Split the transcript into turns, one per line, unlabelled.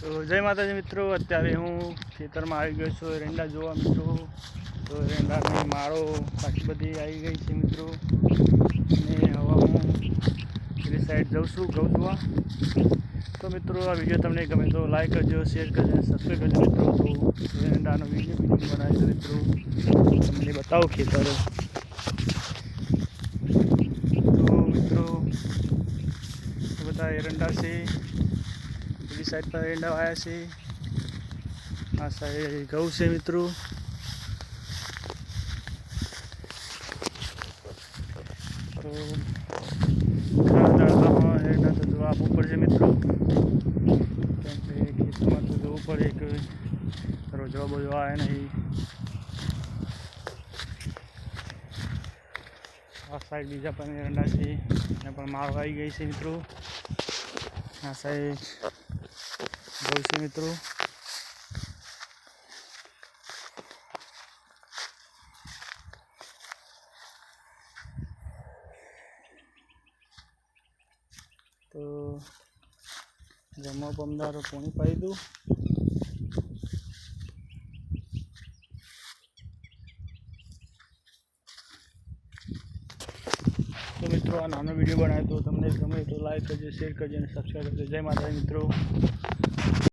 તો જય માતાજી મિત્રો, અત્યારે હું ખેતરમાં આવી ગયો છું એરંડા જોવા મિત્રો। તો એરંડાની માળો પાછી બધી આવી ગઈ છે મિત્રો, અને હવે હું પેલી સાઈડ જાઉં છું ઘઉં જોવા। તો મિત્રો આ વિડીયો તમને ગમે તો લાઈક કરજો, શેર કરજો, સબસ્ક્રાઈબ કરજો મિત્રો। તો એરંડાનો વિડીયો બનાવી દો મિત્રો, તમને બતાવો ખેતર। તો મિત્રો બધા એરંડા છે, પેલી સાઈડ પર એરંડા આવ્યા છે, આ સાઈડ ઘઉં છે મિત્રો। તો દાડામાં એરંડા તો જોવા આપવું પડશે મિત્રો, કેમ કે ખેતરમાં તો જોવું પડે કે રોજવા બોજવા આવે નહીં। આ સાઈડ બીજા પણ એરંડા છે, ત્યાં પણ માળ આવી ગઈ છે મિત્રો। આ સાઈડ ઘઉં છે મિત્રો। તો જમવા પમદારો પાણી પાઈ દઉં। તો મિત્રો આ નાનો વિડીયો બનાવ્યો તો તમને ગમે તો લાઈક કરજો, શેર કરજો અને સબસ્ક્રાઈબ કરજો। જય માતાજી મિત્રો।